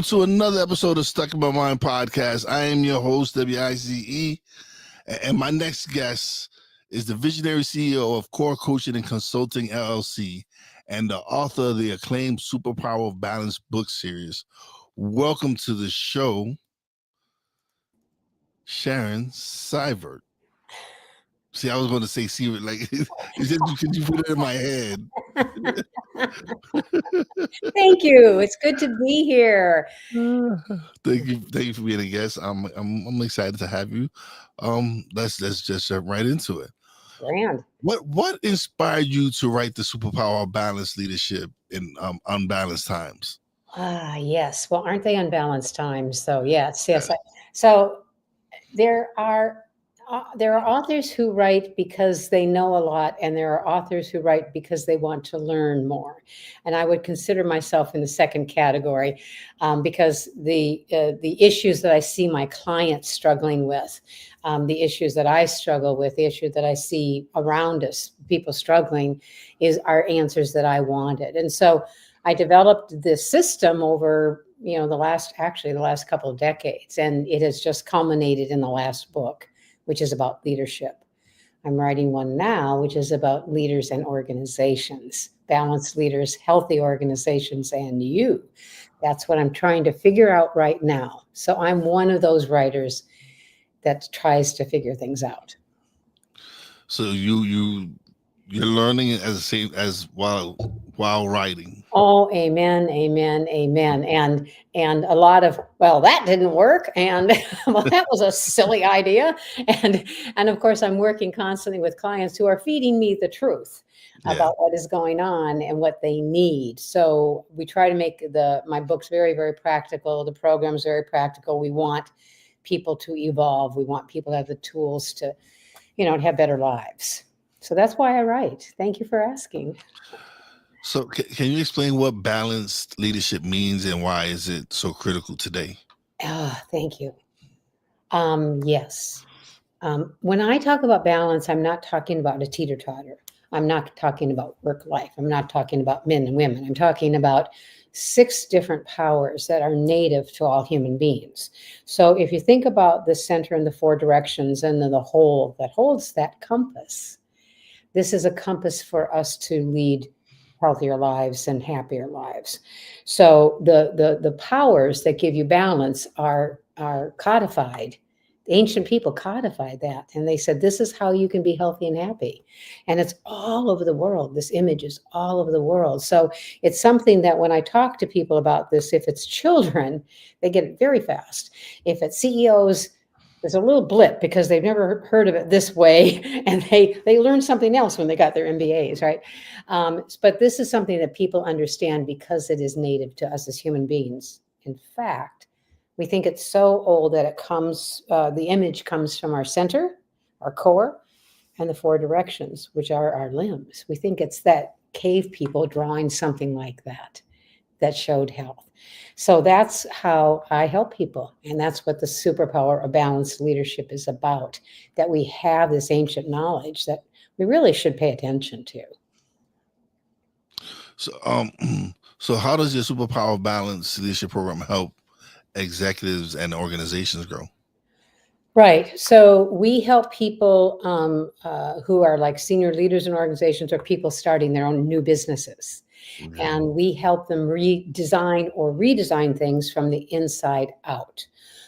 Welcome to another episode of Stuck in My Mind podcast. I am your host, WICE, and my next guest is the visionary CEO of Core Coaching and Consulting, LLC, and the author of the acclaimed Superpower of Balance book series. Welcome to the show, Sharon Seivert. See, I was going to say Seivert, like, could you put it in my head? Thank you. It's good to be here. Thank you for being a guest. I'm excited to have you. Let's just jump right into it. Grand. What inspired you to write the Superpower of Balanced Leadership in Unbalanced Times? Yes. Well, aren't they unbalanced times? So yes. So there are authors who write because they know a lot, and there are authors who write because they want to learn more. And I would consider myself in the second category because the issues that I see my clients struggling with, the issues that I struggle with, the issue that I see around us, people struggling, are answers that I wanted. And so I developed this system over the last couple of decades, and it has just culminated in the last book, which is about leadership. I'm writing one now, which is about leaders and organizations, balanced leaders, healthy organizations, and you. That's what I'm trying to figure out right now. So I'm one of those writers that tries to figure things out. So you're learning it as while writing. Oh, amen, amen, amen. And a lot of, well, that didn't work. And well, that was a silly idea. And of course, I'm working constantly with clients who are feeding me the truth about what is going on and what they need. So we try to make my books very, very practical. The program's very practical. We want people to evolve. We want people to have the tools to, to have better lives. So that's why I write. Thank you for asking. So can you explain what balanced leadership means and why is it so critical today? Thank you. Yes. When I talk about balance, I'm not talking about a teeter-totter. I'm not talking about work life. I'm not talking about men and women. I'm talking about 6 different powers that are native to all human beings. So if you think about the center and the 4 directions and then the whole that holds that compass, this is a compass for us to lead healthier lives and happier lives. So the powers that give you balance are codified. The ancient people codified that, and they said this is how you can be healthy and happy. And it's all over the world. This image is all over the world. So it's something that when I talk to people about this, if it's children, they get it very fast. If it's CEOs, there's a little blip because they've never heard of it this way, and they learned something else when they got their MBAs, right? But this is something that people understand because it is native to us as human beings. In fact, we think it's so old that the image comes from our center, our core, and the 4 directions, which are our limbs. We think it's that cave people drawing something like that showed health. So that's how I help people. And that's what the Superpower of Balanced Leadership is about, that we have this ancient knowledge that we really should pay attention to. So how does your Superpower of Balanced Leadership program help executives and organizations grow? Right. So we help people who are like senior leaders in organizations or people starting their own new businesses. Mm-hmm. And we help them redesign things from the inside out.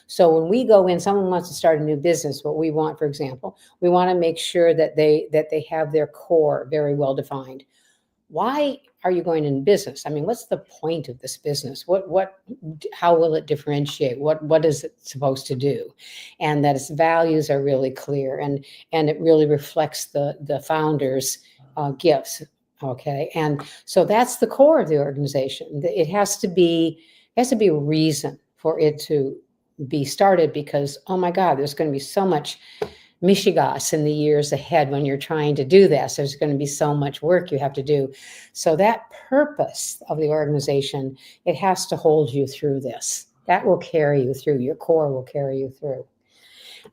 So when we go in, someone wants to start a new business, what we want, for example, we want to make sure that they have their core very well defined. Why are you going in business? I mean, what's the point of this business? How will it differentiate? What is it supposed to do? And that its values are really clear and it really reflects the founder's gifts. Okay. And so that's the core of the organization. It has to be a reason for it to be started because, oh my God, there's going to be so much mishigas in the years ahead when you're trying to do this. There's going to be so much work you have to do. So that purpose of the organization, it has to hold you through this. That will carry you through. Your core will carry you through.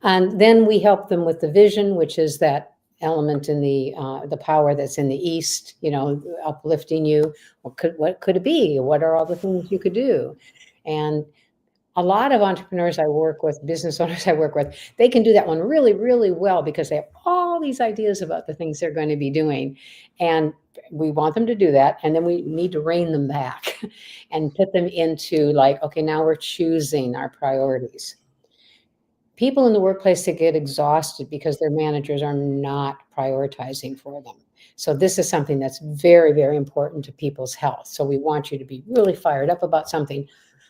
And then we help them with the vision, which is that element in the power that's in the east, uplifting you. What could it be? What are all the things you could do? And a lot of entrepreneurs I work with, business owners I work with, they can do that one really, really well because they have all these ideas about the things they're going to be doing. And we want them to do that. And then we need to rein them back and put them into like, okay, now we're choosing our priorities. People in the workplace that get exhausted because their managers are not prioritizing for them. So this is something that's very, very important to people's health. So we want you to be really fired up about something,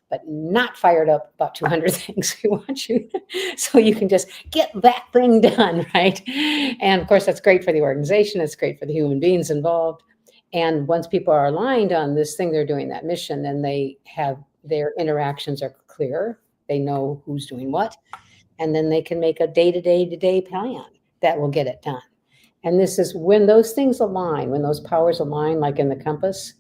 but not fired up about 200 things. We want you so you can just get that thing done, right? And of course, that's great for the organization. It's great for the human beings involved. And once people are aligned on this thing they're doing, that mission, then they have their interactions are clear. They know who's doing what. And then they can make a day-to-day plan that will get it done. And this is when those things align, when those powers align, like in the compass,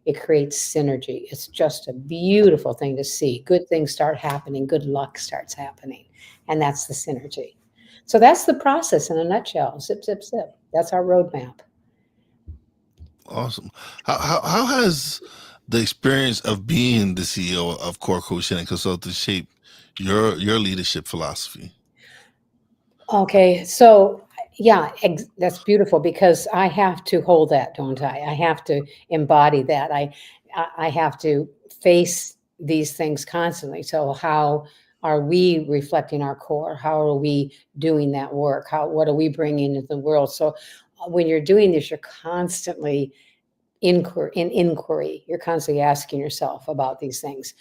it creates synergy. It's just a beautiful thing to see. Good things start happening. Good luck starts happening. And that's the synergy. So that's the process in a nutshell. Zip, zip, zip. That's our roadmap. Awesome. How has the experience of being the CEO of Core Coaching and Consulting shaped your leadership philosophy? Okay, so yeah, that's beautiful because I have to hold that, don't I? I have to embody that. I have to face these things constantly. So how are we reflecting our core? How are we doing that work? What are we bringing into the world? So when you're doing this, you're constantly inquiry. You're constantly asking yourself about these things.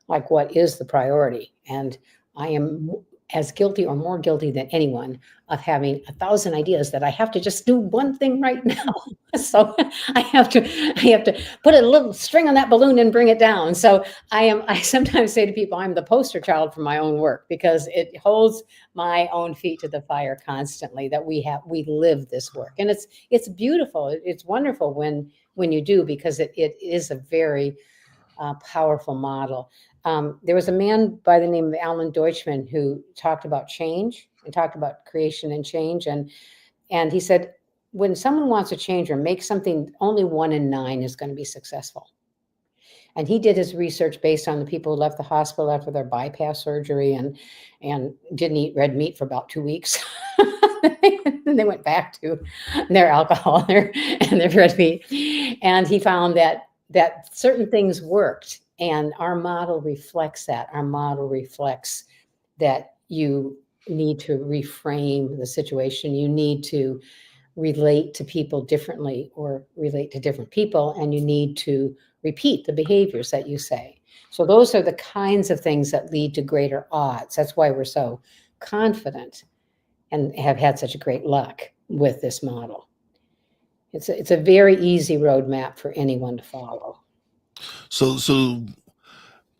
Like what is the priority? And I am as guilty or more guilty than anyone of having 1,000 ideas that I have to just do one thing right now. So I have to put a little string on that balloon and bring it down. So I sometimes say to people, I'm the poster child for my own work because it holds my own feet to the fire constantly that we live this work. And it's beautiful. It's wonderful when you do, because it is a very powerful model. There was a man by the name of Alan Deutschman who talked about change and talked about creation and change. And he said, when someone wants to change or make something, only 1 in 9 is going to be successful. And he did his research based on the people who left the hospital after their bypass surgery and didn't eat red meat for about 2 weeks. And they went back to their alcohol and their red meat. And he found that certain things worked. And our model reflects that. Our model reflects that you need to reframe the situation. You need to relate to people differently or relate to different people, and you need to repeat the behaviors that you say. So those are the kinds of things that lead to greater odds. That's why we're so confident and have had such a great luck with this model. It's a very easy roadmap for anyone to follow. So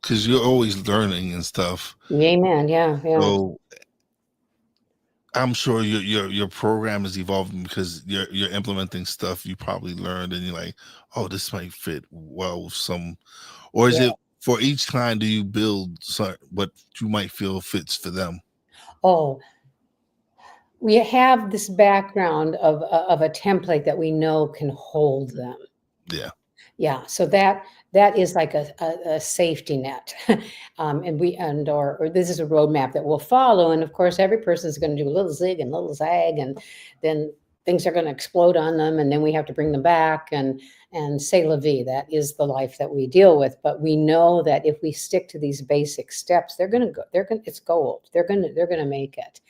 because you're always learning and stuff. Amen. Yeah. So I'm sure your program is evolving because you're implementing stuff you probably learned and you're like, oh, this might fit well with some, or is it for each client, do you build what you might feel fits for them? Oh, we have this background of a template that we know can hold them. Yeah. Yeah. So that is like a safety net. Or this is a roadmap that we'll follow. And of course, every person is going to do a little zig and a little zag, and then things are going to explode on them. And then we have to bring them back and say la vie. That is the life that we deal with. But we know that if we stick to these basic steps, it's gold. They're going to make it.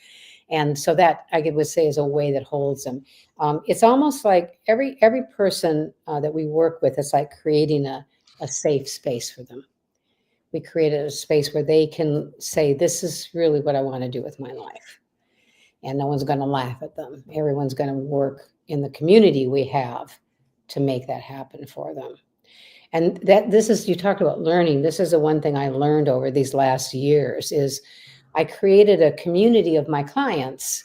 And so that I would say is a way that holds them. It's almost like every person that we work with, it's like creating a safe space for them. We created a space where they can say, this is really what I want to do with my life. And no one's going to laugh at them. Everyone's going to work in the community we have to make that happen for them. And you talked about learning. This is the one thing I learned over these last years is I created a community of my clients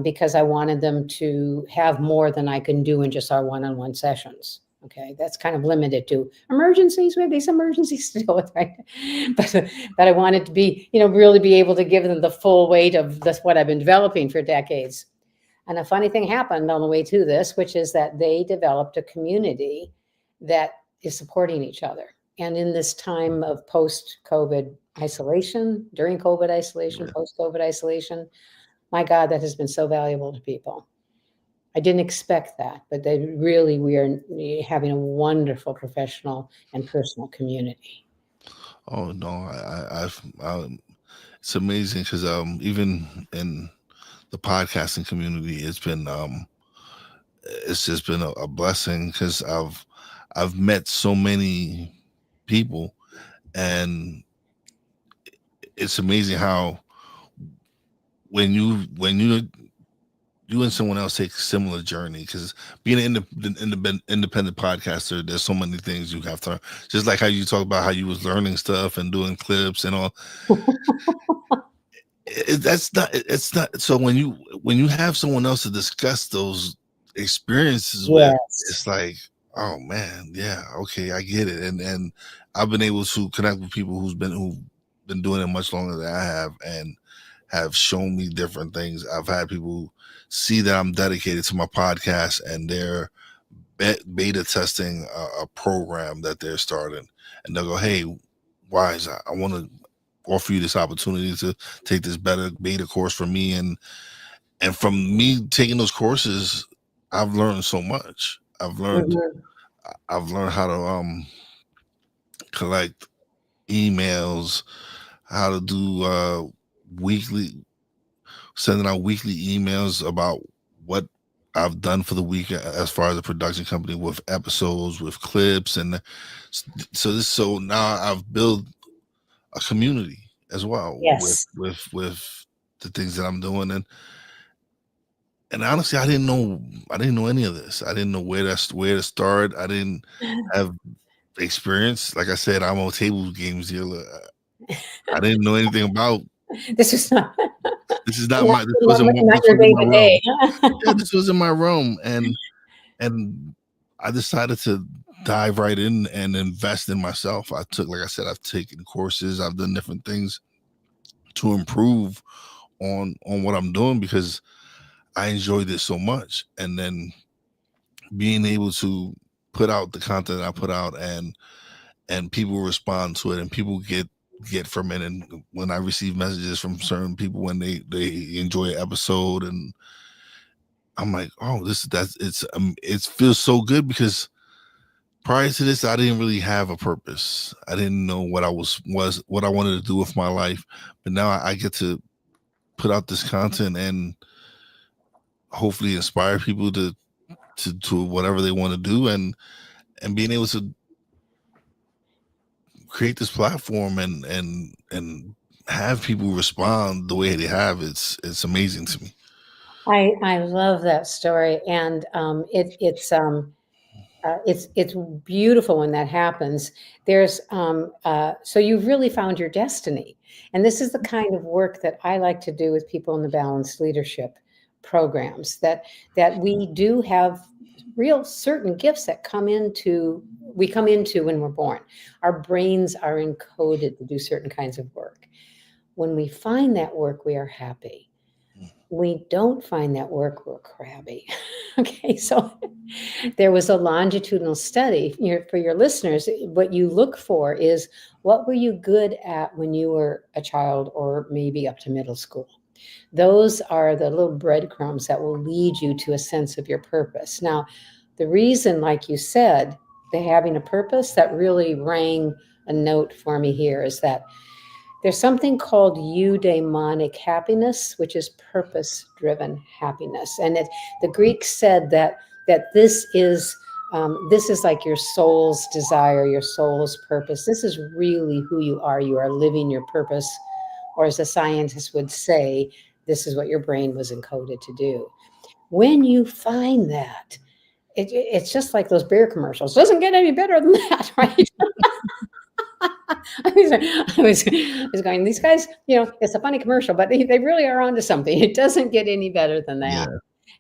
because I wanted them to have more than I can do in just our one-on-one sessions. Okay, that's kind of limited to emergencies. We have these emergencies to deal with, right? But I wanted to be, really be able to give them the full weight of what I've been developing for decades. And a funny thing happened on the way to this, which is that they developed a community that is supporting each other. And in this time of post-COVID isolation, during COVID isolation, Yeah. post-COVID isolation, my God, that has been so valuable to people. I didn't expect that, but we are having a wonderful professional and personal community. Oh no, it's amazing because even in the podcasting community, it's just been a blessing because I've met so many people, and it's amazing how when you and someone else take a similar journey, because being an independent podcaster, there's so many things you have to, just like how you talk about how you was learning stuff and doing clips and all. It's not so when you have someone else to discuss those experiences with, Yes. it's like, oh man, yeah, okay, I get it. And I've been able to connect with people who've been doing it much longer than I have, and have shown me different things. I've had people see that I'm dedicated to my podcast, and they're beta testing a program that they're starting, and they'll go, hey, Wise, I want to offer you this opportunity to take this beta course from me, and from me taking those courses, I've learned so much. Mhm. I've learned how to collect emails, how to do weekly sending out weekly emails about what I've done for the week as far as a production company, with episodes, with clips, and so now I've built a community as well Yes. with the things that I'm doing, and honestly, I didn't know any of this. I didn't know where to start. I didn't have experience. Like I said, I'm a table games dealer. I didn't know anything about. This is not This is not my. not This your wasn't day my to realm. day. Yeah, this was in my realm, and I decided to dive right in and invest in myself. Like I said, I've taken courses, I've done different things to improve on what I'm doing, because I enjoyed it so much. And then being able to put out the content I put out, and people respond to it, and people get from it. And when I receive messages from certain people when they enjoy an episode, and I'm like, oh, it feels so good, because prior to this, I didn't really have a purpose. I didn't know what I was what I wanted to do with my life. But now I get to put out this content and hopefully inspire people to whatever they want to do, and being able to create this platform and have people respond the way they have. It's amazing to me. I love that story, and it's beautiful when that happens. So you've really found your destiny, and this is the kind of work that I like to do with people in the balanced leadership programs. That we do have real certain gifts that we come into when we're born. Our brains are encoded to do certain kinds of work. When we find that work, we are happy. We don't find that work, we're crabby. Okay, so there was a longitudinal study. For your listeners, what you look for is, what were you good at when you were a child, or maybe up to middle school? Those are the little breadcrumbs that will lead you to a sense of your purpose. Now, the reason, like you said, the having a purpose, that really rang a note for me here, is that there's something called eudaimonic happiness, which is purpose-driven happiness, and the Greeks said that this is like your soul's desire, your soul's purpose. This is really who you are. You are living your purpose, or as a scientist would say, this is what your brain was encoded to do. When you find that, it's just like those beer commercials. Doesn't get any better than that, right? I was going, these guys, it's a funny commercial, but they really are onto something. It doesn't get any better than that. Yeah,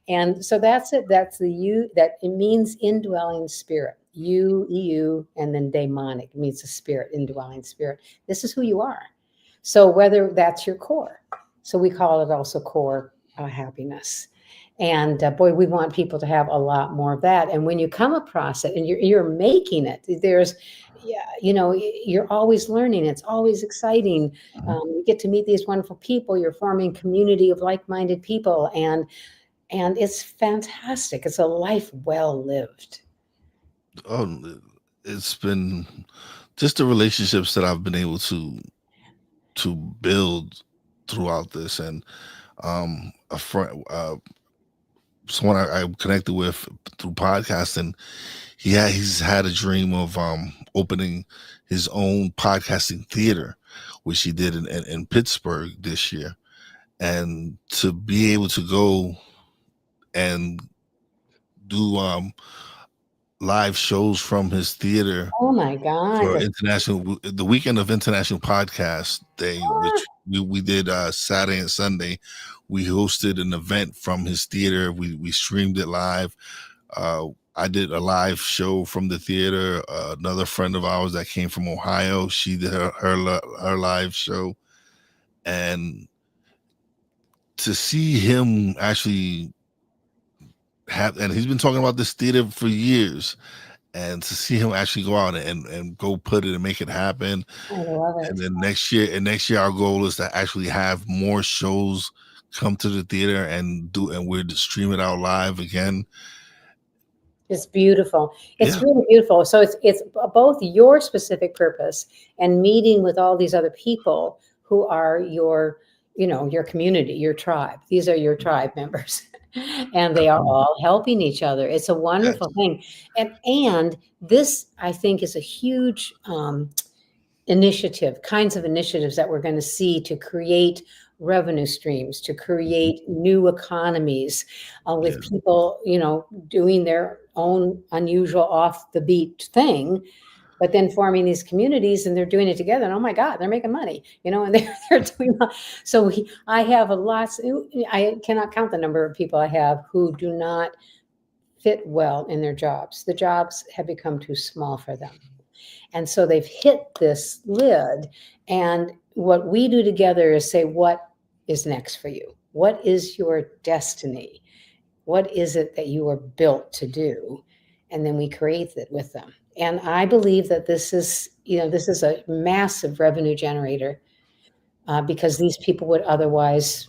And so that's it. That's the you, that it means indwelling spirit. You, and then daimonic means a spirit, indwelling spirit. This is who you are. So whether that's your core, so we call it also core happiness. And boy, we want people to have a lot more of that. And when you come across it and you're making it, there's, yeah, you're always learning. It's always exciting. You get to meet these wonderful people. You're forming community of like-minded people, and it's fantastic. It's a life well lived. Oh, it's been just the relationships that I've been able to build throughout this, and a friend, someone I connected with through podcasting. He's had a dream of opening his own podcasting theater, which he did in Pittsburgh this year, and to be able to go and do live shows from his theater Oh my God. for the weekend of International Podcast Day, which we did Saturday and Sunday. We hosted an event from his theater. We streamed it live. I did a live show from the theater. Another friend of ours that came from Ohio, she did her live show, and to see him actually and he's been talking about this theater for years, and to see him actually go out and go put it and make it happen. I love it. And then next year our goal is to actually have more shows come to the theater and we're to stream it out live again. It's beautiful. It's really beautiful. So it's both your specific purpose and meeting with all these other people who are your community, your tribe. These are your tribe members. And they are all helping each other. It's a wonderful thing. And this, I think, is a huge kinds of initiatives that we're going to see to create revenue streams, to create new economies with people, doing their own unusual off the beat thing, but then forming these communities, and they're doing it together. And oh my God, they're making money, and they're doing. So I have I cannot count the number of people I have who do not fit well in their jobs. The jobs have become too small for them. And so they've hit this lid. And what we do together is say, what is next for you? What is your destiny? What is it that you are built to do? And then we create it with them. And I believe that this is a massive revenue generator because these people would otherwise,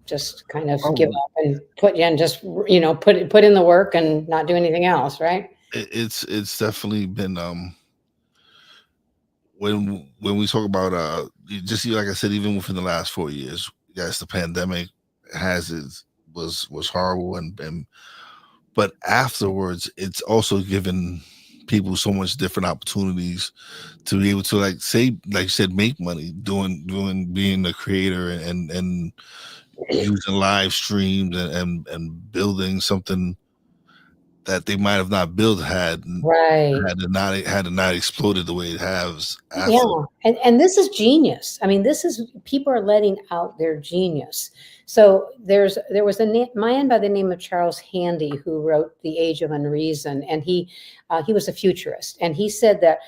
just kind of give up and put in put in the work and not do anything else, right? It's definitely been when we talk about just like I said, even within the last 4 years, yes, the pandemic was horrible, and but afterwards it's also given people so much different opportunities to be able to, like you said, make money being a creator and using live streams and building something that they might have not built had it not exploded the way it has after. Yeah, and this is genius. I mean, people are letting out their genius. So there was a man by the name of Charles Handy who wrote The Age of Unreason, and he was a futurist, and he said that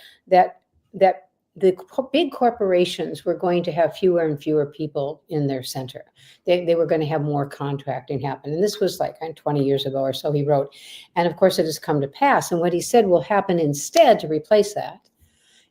the big corporations were going to have fewer and fewer people in their center. They were going to have more contracting happen. And this was like 20 years ago or so, he wrote. And of course, it has come to pass. And what he said will happen instead to replace that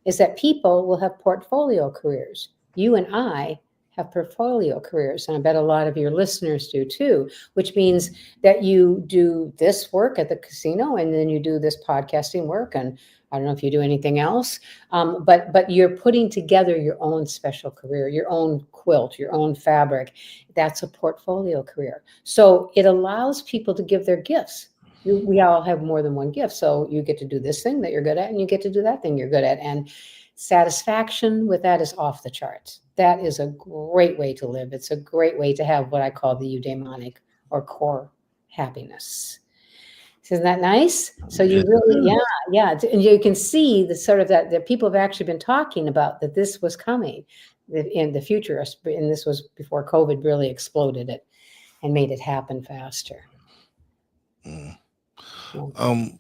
is that people will have portfolio careers. You and I have portfolio careers. And I bet a lot of your listeners do too, which means that you do this work at the casino and then you do this podcasting work. And I don't know if you do anything else, but you're putting together your own special career, your own quilt, your own fabric. That's a portfolio career. So it allows people to give their gifts. We all have more than one gift. So you get to do this thing that you're good at, and you get to do that thing you're good at. And satisfaction with that is off the charts. That is a great way to live. It's a great way to have what I call the eudaimonic or core happiness. Isn't that nice? So you really, yeah. And you can see the sort of that people have actually been talking about that this was coming in the future. And this was before COVID really exploded it and made it happen faster. What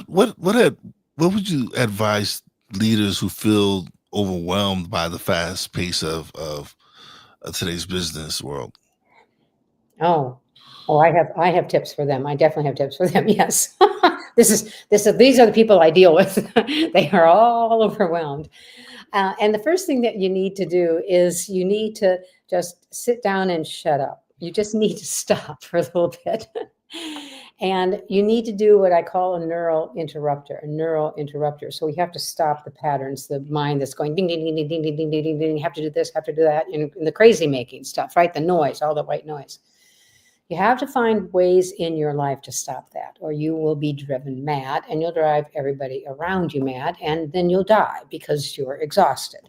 would you advise leaders who feel overwhelmed by the fast pace of today's business world? Oh, I have tips for them. I definitely have tips for them. Yes. These are the people I deal with. They are all overwhelmed. And the first thing that you need to do is you need to just sit down and shut up. You just need to stop for a little bit. And you need to do what I call a neural interrupter, a neural interrupter. So we have to stop the patterns, the mind that's going ding, ding, ding, ding, ding, ding, ding, ding, ding, ding, have to do this, have to do that, and the crazy making stuff, right? The noise, all the white noise. You have to find ways in your life to stop that, or you will be driven mad and you'll drive everybody around you mad, and then you'll die because you're exhausted.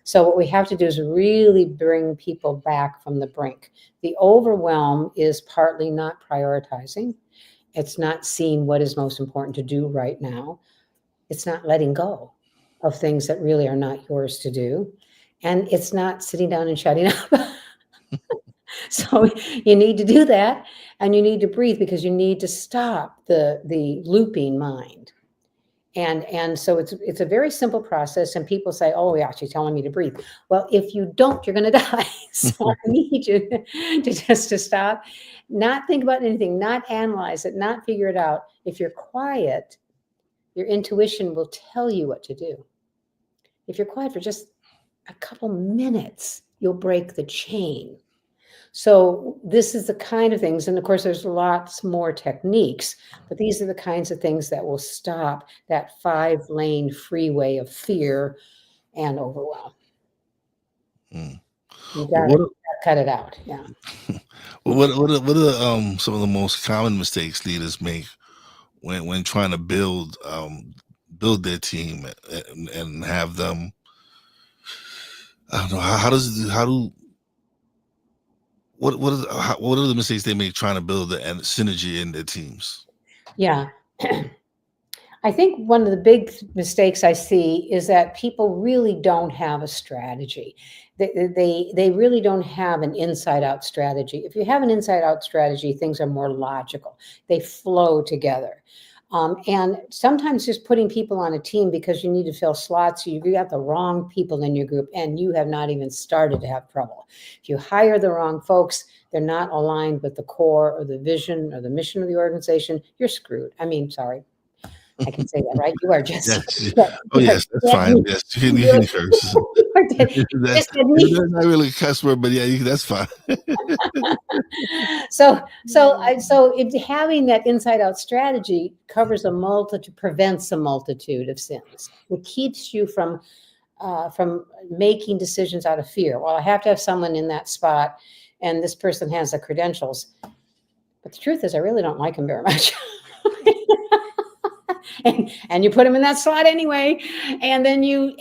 So, what we have to do is really bring people back from the brink. The overwhelm is partly not prioritizing, it's not seeing what is most important to do right now, it's not letting go of things that really are not yours to do, and it's not sitting down and shutting up. So you need to do that, and you need to breathe because you need to stop the looping mind. And so it's a very simple process. And people say, "Oh, yeah, she's telling me to breathe." Well, if you don't, you're going to die. So I need you to just to stop, not think about anything, not analyze it, not figure it out. If you're quiet, your intuition will tell you what to do. If you're quiet for just a couple minutes, you'll break the chain. So this is the kind of things, and of course, there's lots more techniques, but these are the kinds of things that will stop that 5-lane freeway of fear and overwhelm. Mm. You got What to cut it out. Yeah. what are some of the most common mistakes leaders make when trying to build their team and have them? I don't know how do what are the mistakes they make trying to build the synergy in their teams? Yeah. I think one of the big mistakes I see is that people really don't have a strategy. They really don't have an inside out strategy. If you have an inside out strategy, things are more logical. They flow together. And sometimes just putting people on a team because you need to fill slots, you got the wrong people in your group and you have not even started to have trouble. If you hire the wrong folks, they're not aligned with the core or the vision or the mission of the organization, you're screwed. I mean, sorry, I can say that, right? You are just, Yes. Oh you are yes, that's dead fine. meat. Yes, you can curse. You are dead, you're That's just dead meat. not really a cuss word, but yeah, that's fine. Having that inside out strategy covers a multitude, prevents a multitude of sins. It keeps you from making decisions out of fear. Well, I have to have someone in that spot, and this person has the credentials. But the truth is, I really don't like him very much. and you put them in that slot anyway, and then you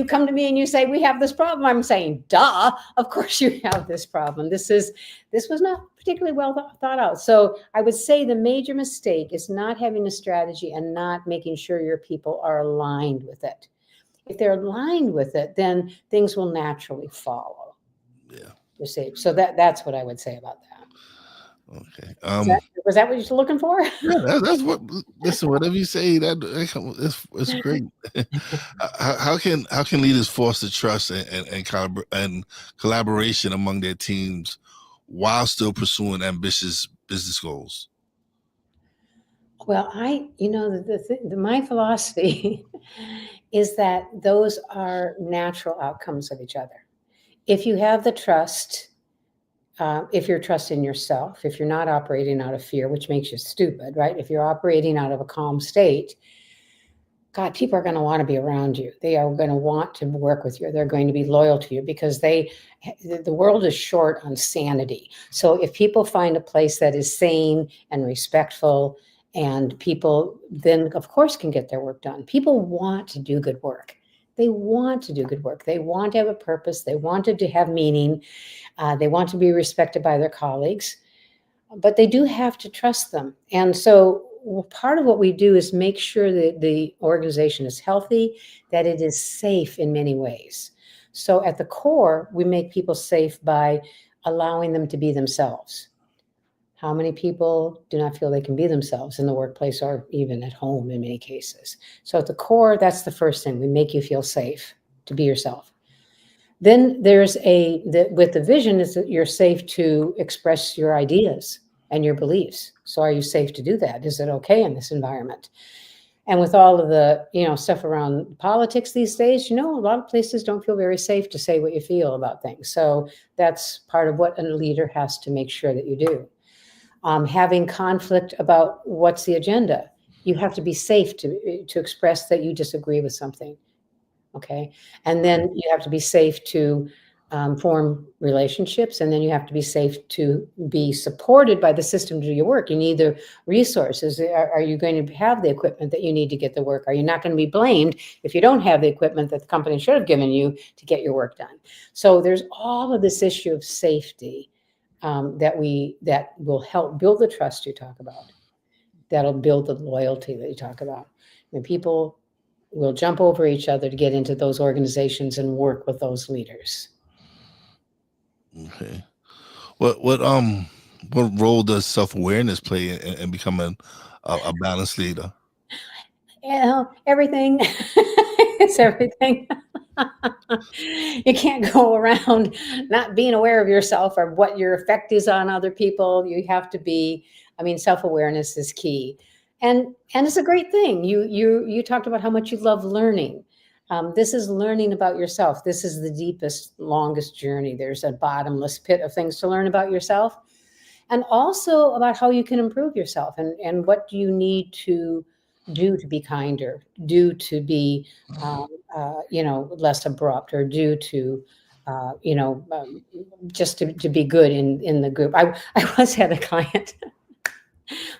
come to me and you say, we have this problem. I'm saying, duh, of course you have this problem. This was not particularly well thought out. So I would say the major mistake is not having a strategy and not making sure your people are aligned with it. If they're aligned with it, then things will naturally follow. Yeah. You see, so that's what I would say about that. Okay. Was that what you're looking for? Yeah, that's what. Listen, whatever you say, it's great. How can leaders foster trust and collaboration among their teams while still pursuing ambitious business goals? Well, my philosophy is that those are natural outcomes of each other. If you have the trust, if you're trusting yourself, if you're not operating out of fear, which makes you stupid, right? If you're operating out of a calm state, God, people are going to want to be around you. They are going to want to work with you. They're going to be loyal to you because the world is short on sanity. So if people find a place that is sane and respectful, and people then, of course, can get their work done. People want to do good work. They want to do good work. They want to have a purpose. They want to have meaning. They want to be respected by their colleagues, but they do have to trust them. And so part of what we do is make sure that the organization is healthy, that it is safe in many ways. So at the core, we make people safe by allowing them to be themselves. How many people do not feel they can be themselves in the workplace or even at home in many cases? So at the core, that's the first thing. We make you feel safe to be yourself. Then there's with the vision is that you're safe to express your ideas and your beliefs. So are you safe to do that? Is it okay in this environment? And with all of the, stuff around politics these days, a lot of places don't feel very safe to say what you feel about things. So that's part of what a leader has to make sure that you do. Having conflict about what's the agenda. You have to be safe to express that you disagree with something. Okay. And then you have to be safe to form relationships, and then you have to be safe to be supported by the system to do your work. You need the resources. Are you going to have the equipment that you need to get the work? Are you not going to be blamed if you don't have the equipment that the company should have given you to get your work done? So there's all of this issue of safety that will help build the trust you talk about. That'll build the loyalty that you talk about. When people will jump over each other to get into those organizations and work with those leaders. Okay. What role does self-awareness play in becoming a balanced leader? Everything. It's everything. You can't go around not being aware of yourself or what your effect is on other people. You have to be, self-awareness is key. And it's a great thing. You talked about how much you love learning. This is learning about yourself. This is the deepest, longest journey. There's a bottomless pit of things to learn about yourself, and also about how you can improve yourself, and what do you need to do to be kinder, do to be less abrupt, or do to just to be good in the group. I once had a client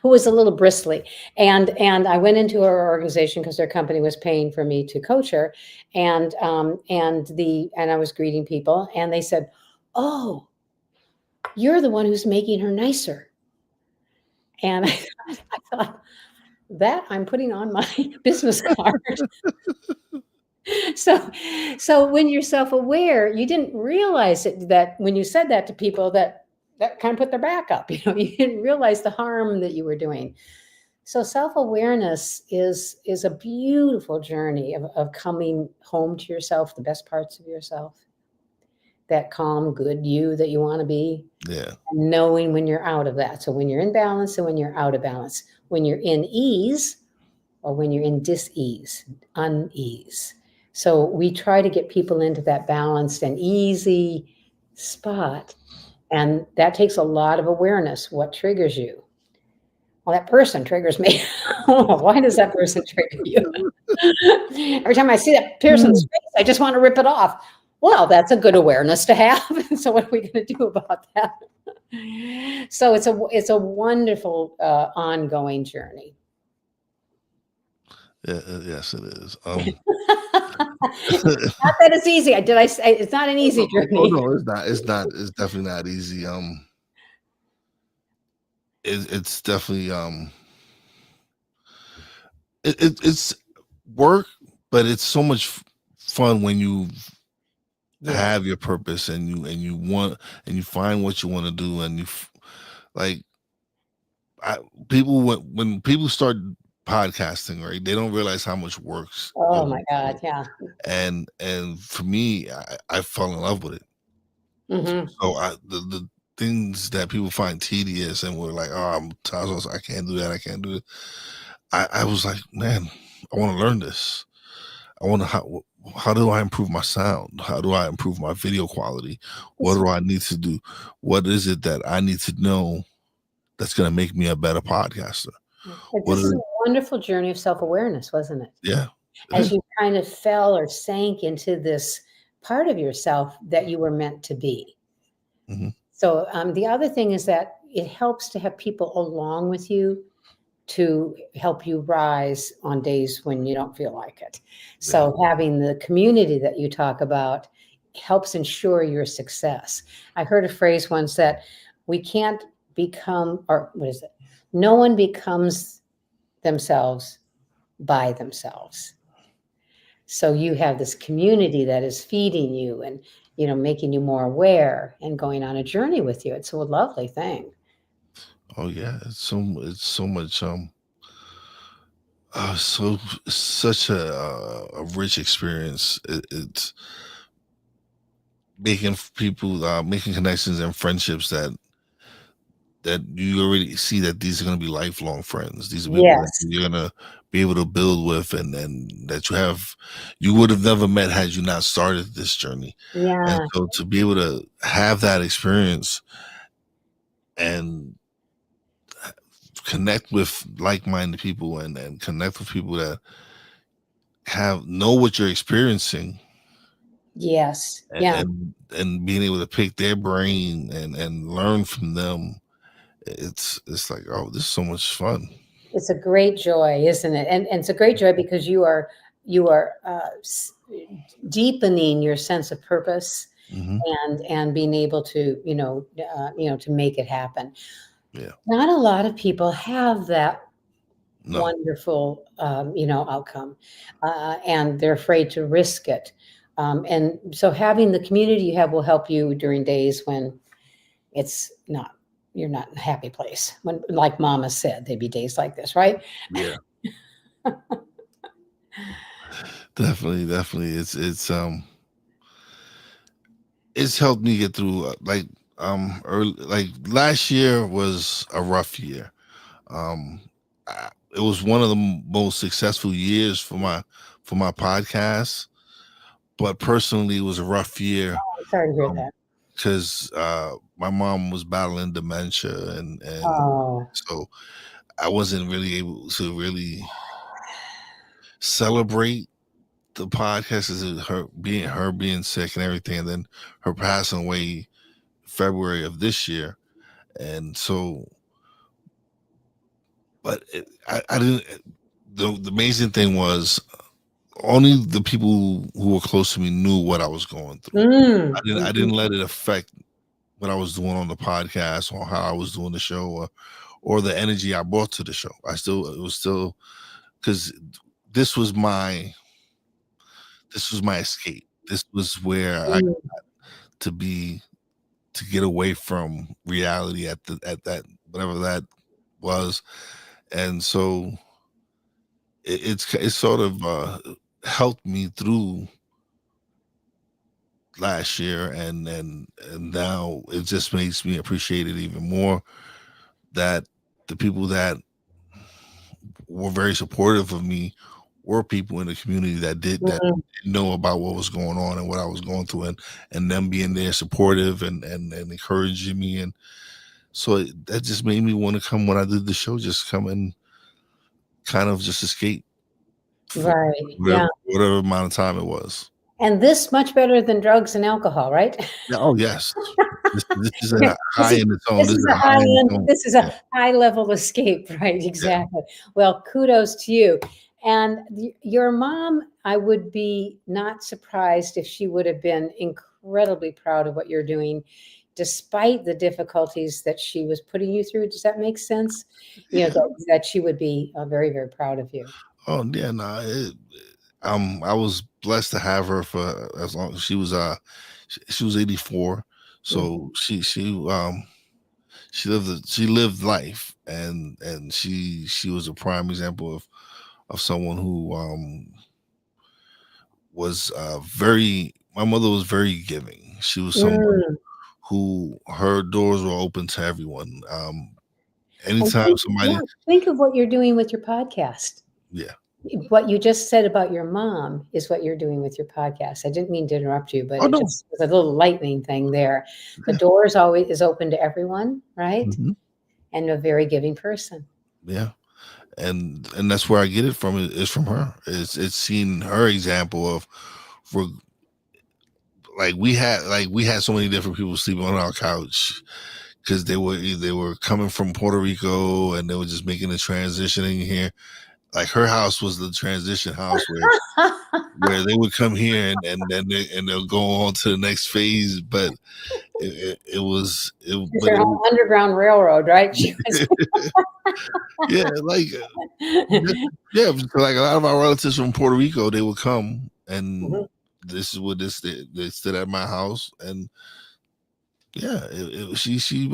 who was a little bristly, and I went into her organization because their company was paying for me to coach her, and I was greeting people, and they said, "Oh, you're the one who's making her nicer." And I thought, that I'm putting on my business card. So when you're self-aware, you didn't realize it, that when you said that to people, that kind of put their back up. You didn't realize the harm that you were doing. So self-awareness is a beautiful journey of coming home to yourself, the best parts of yourself, that calm, good you that you want to be. Yeah. And knowing when you're out of that. So when you're in balance and when you're out of balance, when you're in ease or when you're in dis-ease, unease. So we try to get people into that balanced and easy spot. And that takes a lot of awareness. What triggers you? Well, that person triggers me. Why does that person trigger you? Every time I see that person's face, I just want to rip it off. Well, that's a good awareness to have. So what are we going to do about that? So it's a wonderful ongoing journey. Yeah, yes, it is. Not that it's easy. Did I say it's not an easy journey? No, it's not. It's not. It's definitely not easy. It's definitely it's work, but it's so much fun when you have your purpose and you find what you want to do, and when people start podcasting, right, they don't realize how much works. Oh my God, yeah. And for me, I fell in love with it. Mm-hmm. So the things that people find tedious and were like, oh, I can't do that, I can't do it. I was like, man, I want to learn this. I want to how do I improve my sound? How do I improve my video quality? What do I need to do? What is it that I need to know that's going to make me a better podcaster? This is a wonderful journey of self-awareness, wasn't it? Yeah. As you kind of fell or sank into this part of yourself that you were meant to be. Mm-hmm. So the other thing is that it helps to have people along with you to help you rise on days when you don't feel like it. So having the community that you talk about helps ensure your success. I heard a phrase once that we can't become, or what is it? No one becomes themselves by themselves. So you have this community that is feeding you and, making you more aware and going on a journey with you. It's a lovely thing. Oh yeah, it's so much such a rich experience. It's making connections and friendships that you already see that these are going to be lifelong friends. These are people that Yes. you're going to be able to build with, and that you would have never met had you not started this journey. And Yeah. so to be able to have that experience and connect with like-minded people, and connect with people that know what you're experiencing, Yes. and Yeah. being able to pick their brain and learn from them, it's like, oh, this is so much fun. It's a great joy, isn't it? And it's a great joy because you are deepening your sense of purpose Hmm. and being able to to make it happen. Yeah. Not a lot of people have that No. wonderful outcome, and they're afraid to risk it. And so having the community you have will help you during days when it's not you're not in a happy place. When, like Mama said, there'd be days like this, right? Yeah. Definitely, definitely. It's helped me get through, early, like last year was a rough year. Um it was one of the most successful years for my podcast, but personally it was a rough year, I'm sorry to hear um that. because my mom was battling dementia, and Oh, so I wasn't really able to really celebrate the podcast as her being sick and everything, and then her passing away February of this year. And so, but I didn't. The amazing thing was only the people who were close to me knew what I was going through. I didn't mhm. let it affect what I was doing on the podcast, or how I was doing the show, or the energy I brought to the show. It was still, because this was my this was my escape. This was where I Mm, to be to get away from reality at that, whatever that was. And so it's sort of helped me through last year, and now it just makes me appreciate it even more, that the people that were very supportive of me were people in the community that mm. know about what was going on and what I was going through, and them being there supportive, and encouraging me. And so that just made me want to come when I did the show, just come and kind of just escape for Right. Yeah. whatever amount of time it was. And this much better than drugs and alcohol, right? Yeah, oh yes. This is Yeah, a high in its own. this This is is a a high high in its end, own. this is Yeah, a high level escape, right? yeah. Exactly. Well, kudos to you. And your mom, I would be not surprised if she would have been incredibly proud of what you're doing, despite the difficulties that she was putting you through. Does that make sense? Yeah. That she would be very, very proud of you. Oh yeah, no. I was blessed to have her for as long as she was 84. Mhm. So she lived life, and she was a prime example of someone who was very my mother was very giving. She was someone Mm. who her doors were open to everyone. And Anytime think, yeah, somebody, think of what you're doing with your podcast. yeah. What you just said about your mom is what you're doing with your podcast. I didn't mean to interrupt you, but Oh it no. just was a little lightning thing there. The Yeah. door is always is open to everyone, right? Mhm. And a very giving person. Yeah. And that's where I get it from. Is from her. It's seeing her example of, for we had so many different people sleeping on our couch, because they were coming from Puerto Rico, and they were just making the transition in here. Like her house was the transition house where they would come here, and then they'll go on to the next phase. But it was it It's but her it own Underground Railroad, right? She was. yeah, like yeah, like a lot of our relatives from Puerto Rico, they would come, and Mhm. this is what they stood at my house. And yeah, she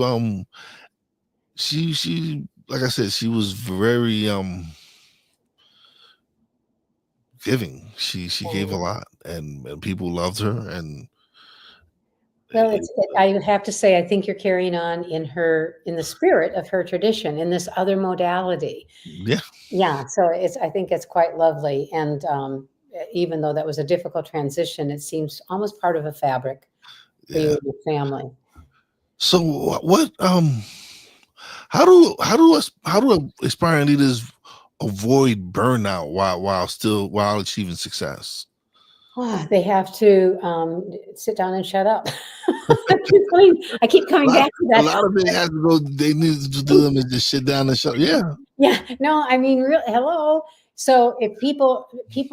like I said, she was very giving. She gave a lot, and people loved her. And Well, I have to say, I think you're carrying on in the spirit of her tradition, in this other modality. Yeah. Yeah, so I think it's quite lovely. And even though that was a difficult transition, it seems almost part of a fabric for you Yeah. and your family. So what how do aspiring leaders avoid burnout while achieving success? They have to sit down and shut up. I keep A coming lot, back to a that. lot of it has to go. They need to do them and just sit down and shut. Yeah. Yeah, no, I mean, hello. So if people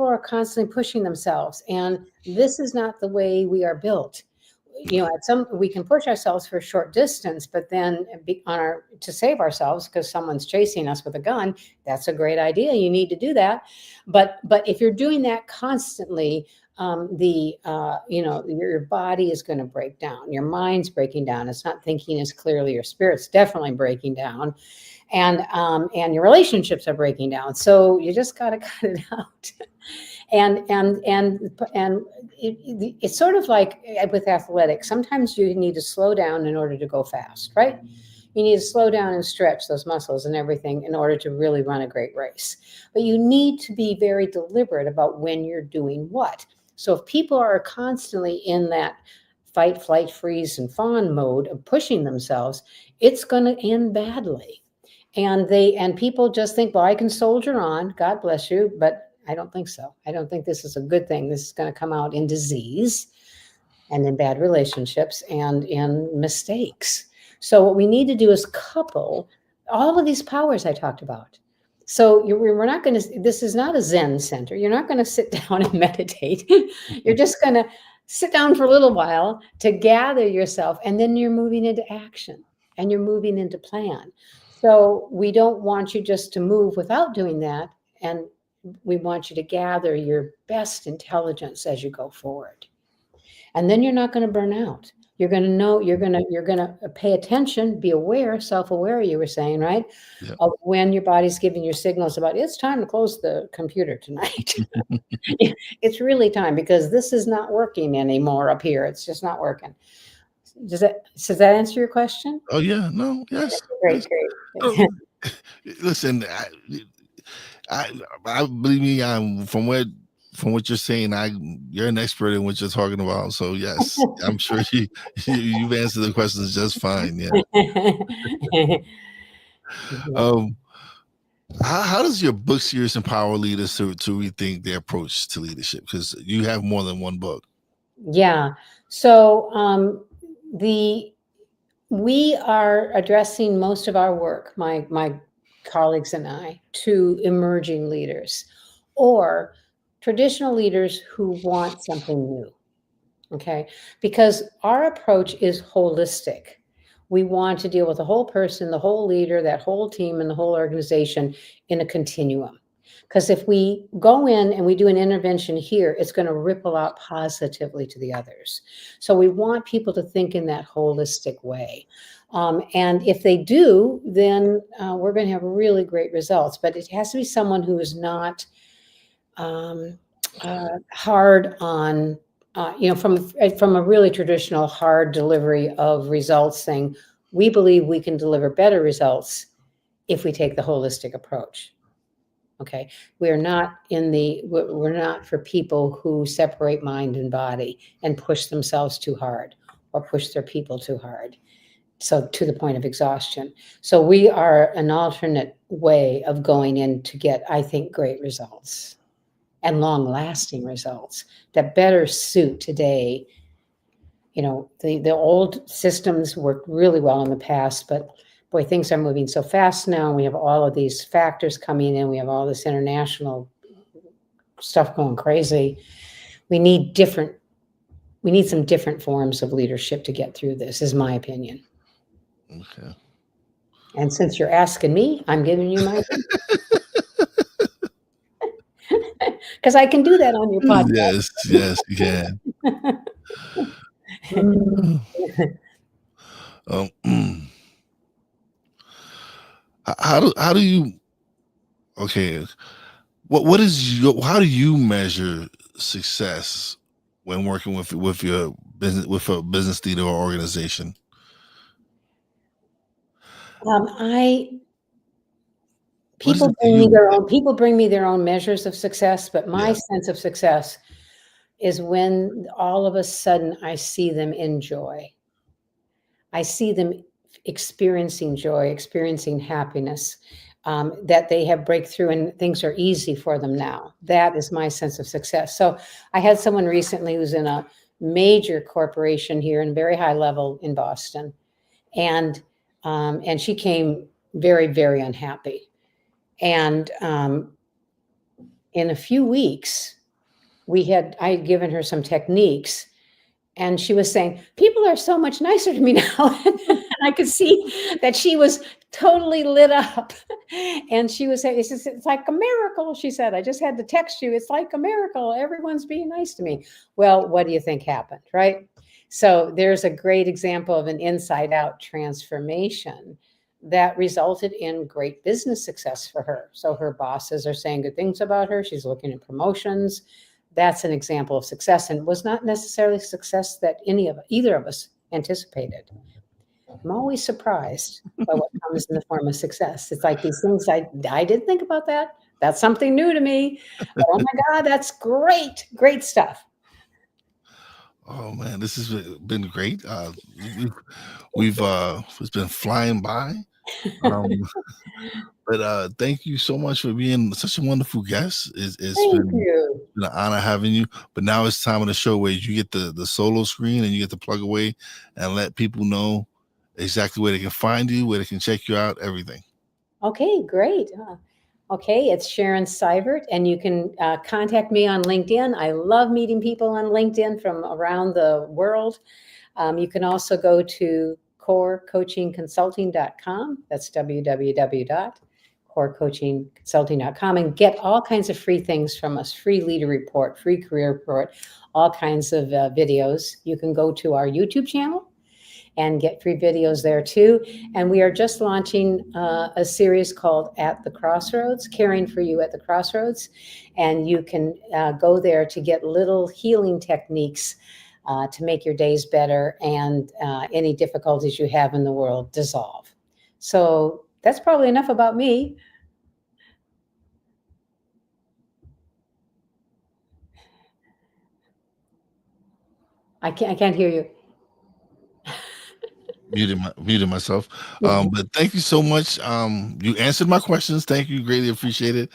are constantly pushing themselves, and this is not the way we are built. We can push ourselves for a short distance, but then to save ourselves because someone's chasing us with a gun, that's a great idea. You need to do that, but if you're doing that constantly, your body is going to break down, your mind's breaking down. It's not thinking as clearly. Your spirit's definitely breaking down, and your relationships are breaking down. So you just got to cut it out. It's sort of like with athletics. Sometimes you need to slow down in order to go fast, right? You need to slow down and stretch those muscles and everything in order to really run a great race. But you need to be very deliberate about when you're doing what. So if people are constantly in that fight, flight, freeze, and fawn mode of pushing themselves, it's going to end badly. And people just think, well, I can soldier on, God bless you, but I don't think so. I don't think this is a good thing. This is going to come out in disease and in bad relationships and in mistakes. So what we need to do is couple all of these powers I talked about. So we're not going to, this is not a Zen center. You're not going to sit down and meditate. You're just going to sit down for a little while to gather yourself, and then you're moving into action and you're moving into plan. So we don't want you just to move without doing that. And we want you to gather your best intelligence as you go forward. And then you're not going to burn out. You're going to know, you're going to pay attention, be aware, self-aware, you were saying, right? Yeah. Of when your body's giving you signals about it's time to close the computer tonight. It's really time, because this is not working anymore up here. It's just not working. Does that answer your question? Oh yeah. No. Yes. Great, Yes. great. Listen, I believe me. From what you're saying, you're an expert in what you're talking about. So yes, I'm sure you've answered the questions just fine. Yeah. Um, how does your book series empower leaders to rethink their approach to leadership? Because you have more than one book. Yeah. So we are addressing most of our work, my colleagues and I, to emerging leaders or traditional leaders who want something new. Okay, because our approach is holistic. We want to deal with the whole person, the whole leader, that whole team, and the whole organization in a continuum. Because if we go in and we do an intervention here, it's going to ripple out positively to the others. So we want people to think in that holistic way. And if they do, then we're going to have really great results. But it has to be someone who is not hard on, from a really traditional hard delivery of results, saying we believe we can deliver better results if we take the holistic approach. Okay, we're not for people who separate mind and body and push themselves too hard or push their people too hard, so to the point of exhaustion. So we are an alternate way of going in to get, I think, great results and long-lasting results that better suit today. The old systems worked really well in the past, but boy, things are moving so fast now. We have all of these factors coming in. We have all this international stuff going crazy. We need some different forms of leadership to get through this, is my opinion. Okay. And since you're asking me, I'm giving you my opinion. Because I can do that on your podcast. Yes, you can. How do you? Okay, how do you measure success when working with your business, with a business leader or organization? I What is People it to bring me you? their own measures of success, but my Yeah, sense of success is when all of a sudden I see them in joy. I see them experiencing joy, experiencing happiness, that they have breakthrough and things are easy for them now. That is my sense of success. So I had someone recently who's in a major corporation here and very high level in Boston, and she came very, very unhappy. And in a few weeks, I had given her some techniques, and she was saying, "People are so much nicer to me now." And I could see that she was totally lit up. And she was saying, "It's like a miracle." She said, "I just had to text you. It's like a miracle. Everyone's being nice to me." Well, what do you think happened, right? So there's a great example of an inside out transformation that resulted in great business success for her. So her bosses are saying good things about her. She's looking at promotions. That's an example of success, and was not necessarily success that either of us anticipated. I'm always surprised by what comes in the form of success. It's like these things I didn't think about that. That's something new to me. Oh my God, that's great, great stuff. Oh man, this has been great. We've it's been flying by. Um, but thank you so much for being such a wonderful guest. It's Thank been you. an honor having you. But now it's time of the show where you get the solo screen and you get to plug away and let people know exactly where they can find you, where they can check you out, everything. Okay, great. Okay, it's Sharon Seivert, and you can contact me on LinkedIn. I love meeting people on LinkedIn from around the world. You can also go to corecoachingconsulting.com. That's www.corecoachingconsulting.com, and get all kinds of free things from us: free leader report, free career report, all kinds of videos. You can go to our YouTube channel and get free videos there too. And we are just launching a series called At the Crossroads, Caring for You at the Crossroads. And you can go there to get little healing techniques to make your days better and any difficulties you have in the world dissolve. So that's probably enough about me. I can't hear you. Muted myself. Yeah. But thank you so much. You answered my questions. Thank you. Greatly appreciate it.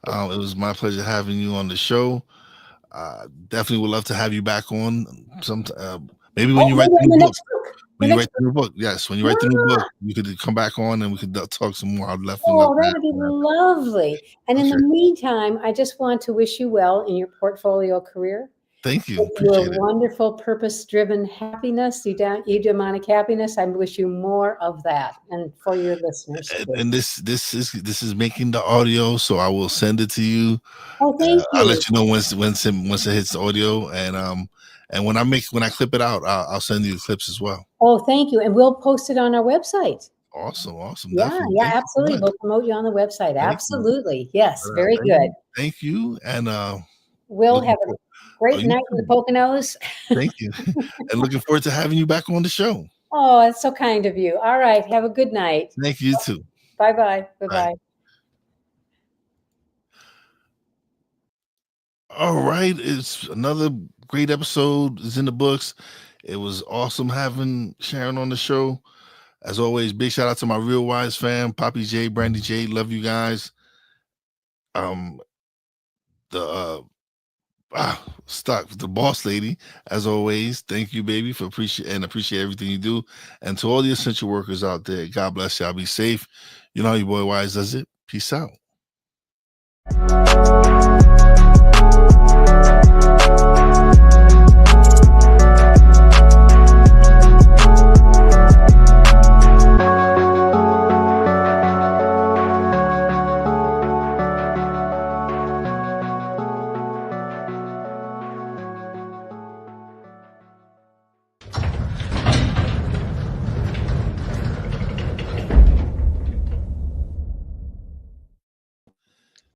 It was my pleasure having you on the show. Definitely would love to have you back on some. Maybe when Oh, you write maybe the in new the book. next book. The When you next write the new book, yes. When you write the new book, book. you could come back on and we could talk some more. I'd definitely love Oh, to that have would be you. lovely. And in the Okay. meantime, I just want to wish you well in your portfolio career. Thank you. Your Appreciate it. wonderful purpose-driven happiness, eudaimonic happiness. I wish you more of that, and for your listeners too. And this is making the audio, so I will send it to you. Oh, thank I'll you. let you know once it hits the audio, and when I clip it out, I'll send you the clips as well. Oh, thank you. And we'll post it on our website. Awesome, Yeah, definitely. yeah, Thank you so absolutely. much. We'll promote you on the website. Thank you. Absolutely. Yes, very good. Thank you, and We'll looking have a for great you night in the too. Poconos. Thank you, and looking forward to having you back on the show. Oh, that's so kind of you. All right. Have a good night. Thank you too. Bye-bye. Bye. Bye-bye. All right, it's another great episode. Is in the books. It was awesome having Sharon on the show. As always, big shout out to my Real Wise fam, Poppy J, Brandy J. Love you guys. The Stuck the boss lady, as always. Thank you, baby, for appreciate everything you do. And to all the essential workers out there, God bless y'all. Be safe. You know how your boy Wise does it. Peace out.